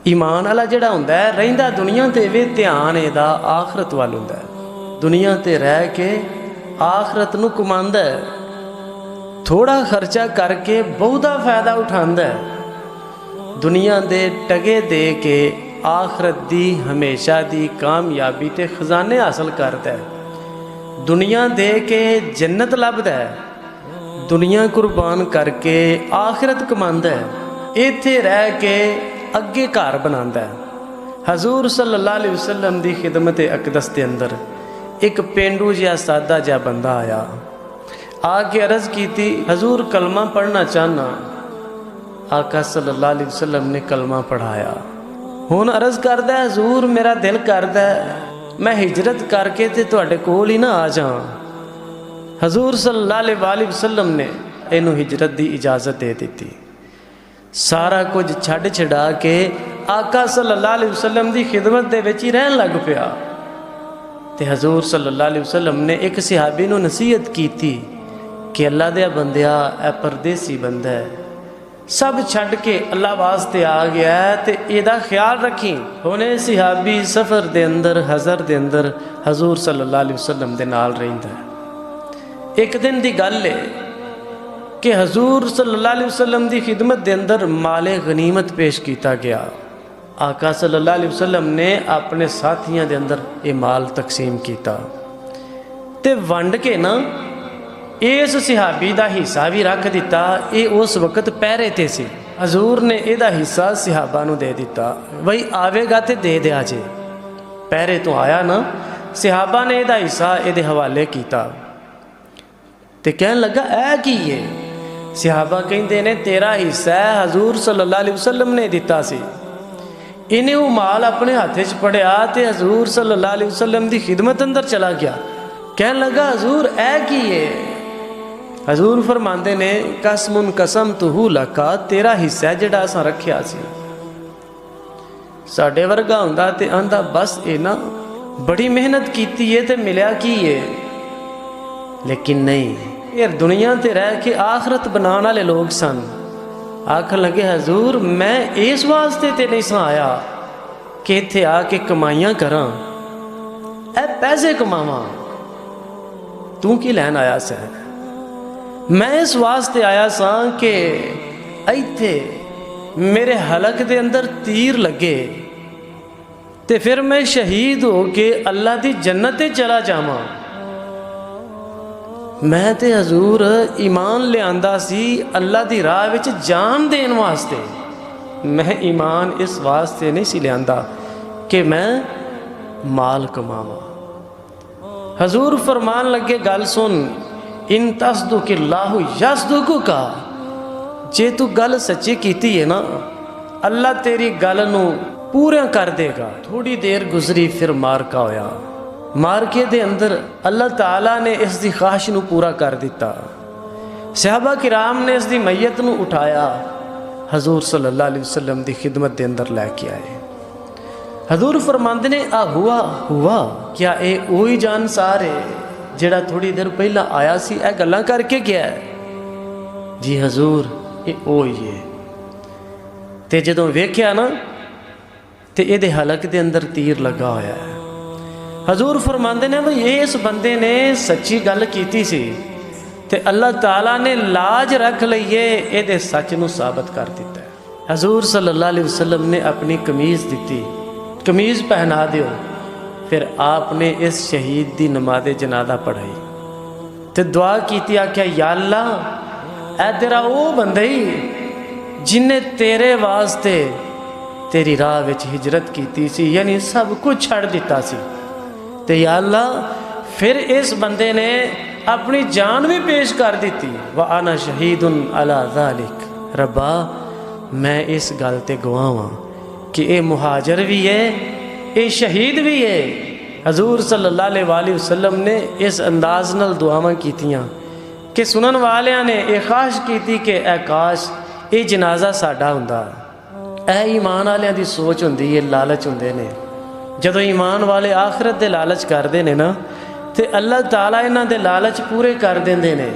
ईमान वाला जिहड़ा हुंदा है रहिंदा दुनिया ते वे ध्यान इहदा आखरत वल हुंदा है। दुनिया ते रह के आखरत नूं कमांदा है, थोड़ा खर्चा करके बहुता फायदा उठांदा है। दुनिया दे टगे दे के आखरत दी हमेशा दी कामयाबी ते खजाने हासिल करता है। दुनिया दे के जन्नत लभदा है, दुनिया कुर्बान करके आखिरत कमांदा है। इत्थे रह के अगे घर बनांदा है। हजूर सल्लल्लाहु अलैहि वसल्लम दी खिदमत अकदस के अंदर एक पेंडू जिहा सादा जिहा बंदा आया, आके अर्ज की हजूर कलमा पढ़ना चाहना। आका सल्लल्लाहु अलैहि वसल्लम ने कलमा पढ़ाया। हुण अर्ज करदा हजूर मेरा दिल करदा मैं हिजरत करके ते तुहाडे कोल ही ना आ जावां। हजूर सल्लल्लाहु अलैहि वसल्लम ने इनू हिजरत की इजाज़त दे दी। सारा कुछ छड्ड छड़ा के आका सल्लल्लाहु अलैहि वसल्लम की खिदमत दे विच ही रहन लग पिया। ते हजूर सल्लल्लाहु अलैहि वसल्लम ने एक सहाबी नूं नसीहत की कि अल्लाह दे बंदिया ए परदेसी बंदा है, सब छड्ड के अल्लाह वास्ते आ गया है ते इहदा ख्याल रखी। हुणे सहाबी सफ़र दे अंदर हज़र दे अंदर हजूर सल्लल्लाहु अलैहि वसल्लम दे नाल रहिंदा है। एक दिन की गल है कि हजूर सल्लल्लाहु अलैहि वसल्लम की खिदमत के अंदर माले गनीमत पेश किया गया। आका सल्लल्लाहु अलैहि वसल्लम ने अपने साथियों के अंदर ये माल तकसीम किया ते वंड के ना इस सहाबी का हिस्सा भी रख दिता। ये उस वक्त पहरे ते सी। हजूर ने यदा हिस्सा सहाबा नूं दे दिता, बई आवेगा तो दे दिया जे। पहरे तो आया ना, सहाबा ने यदा हिस्सा ये हवाले किया ते कहन लगा ऐ की है। सहाबा कहते ने तेरा हिस्सा है, हजूर सल्लल्लाहु अलैहि वसल्लम ने दिता सी। इन्हें वो माल अपने हाथ च पढ़िया तो हजूर सल्लल्लाहु अलैहि वसल्लम की खिदमत अंदर चला गया। कहन लगा हजूर ऐ की है। हजूर फरमाते ने कसमुन कसम तुहू लका, तेरा हिस्सा जिहड़ा असां रखिया सी। साडे वर्गा हुंदा ते आंदा बस ये ना बड़ी मेहनत कीती है ते मिलिया की है। लेकिन नहीं, ये दुनिया ते रह के आखरत बनाने वाले लोग सन। आखन लगे हजूर मैं इस वास्ते ते नहीं सा आया कि इत्थे आके कमाइयां करां, ऐ पैसे कमावां। तू की लैन आया सै? मैं इस वास्ते आया सा कि इत्थे मेरे हलक दे अंदर तीर लगे ते फिर मैं शहीद हो के अल्लाह की जन्नत चला जावां। मैं ते हजूर ईमान लियांदा सी अल्लाह की राह विच जान देन वास्ते। मैं ईमान इस वास्ते नहीं सी लियांदा कि मैं माल कमावां। हजूर फरमान लगे गल सुन, इन तस्दुकिल्लाहु यसदुकुका, जे तू गल सच्ची कीती है ना अल्लाह तेरी गल नूं पूरा कर देगा। थोड़ी देर गुजरी फिर मारका होया। मारके दे अंदर अल्लाह ताला ने इसकी ख्वाहिश नूं पूरा कर दिता। सहाबा किराम ने इसकी मैयत नूं उठाया, हजूर सल्लल्लाहु अलैहि वसल्लम की खिदमत के अंदर लैके आए। हजूर फरमांदे ने आ हुआ हुआ, क्या ये वही जानसार है जिहड़ा थोड़ी देर पहला आया सी, ए गल्लां करके गया है? जी हजूर ये वही है। ते जदों वेख्या ना ते इहदे हलक दे अंदर तीर लगा होया है। हजूर फरमांदे ने भाई इस बंदे ने सच्ची गल कीती सी ते अल्लाह ताला ने लाज रख लईए इहदे सच नूं साबित कर दिता है। हजूर सल्लल्लाहु अलैहि वसल्लम ने अपनी कमीज़ दी, कमीज़ पहना दियो। फिर आपने इस शहीद की नमाज़े जनाजा पढ़ाई तो दुआ की, आख्या या अल्लाह ऐ तेरा वो बंदा ही जिन्हें तेरे वास्ते तेरी राह विच हिजरत की सी, यानी सब कुछ छड़ दिता सी। ते या अल्लाह फिर इस बंदे ने अपनी जान भी पेश कर दी। व आना शहीदुन अला ज़ालिक, रब्बा मैं इस गल ते गवाह हां कि ये मुहाजर भी है, ये शहीद भी है। हजूर सल्लल्लाहु अलैहि वसल्लम ने इस अंदाज नाल दुआवां कीतियां कि सुनन वालियां ने यह ख्वाहिश की कि ए काश ये जनाजा साडा हुंदा। ए ईमान वालियां दी सोच हुंदी है, लालच हुंदे ने। जदों ईमान वाले आखिरत दे लालच करते हैं ना तो अल्लाह ताला इन्हां दे लालच पूरे कर देंदे ने।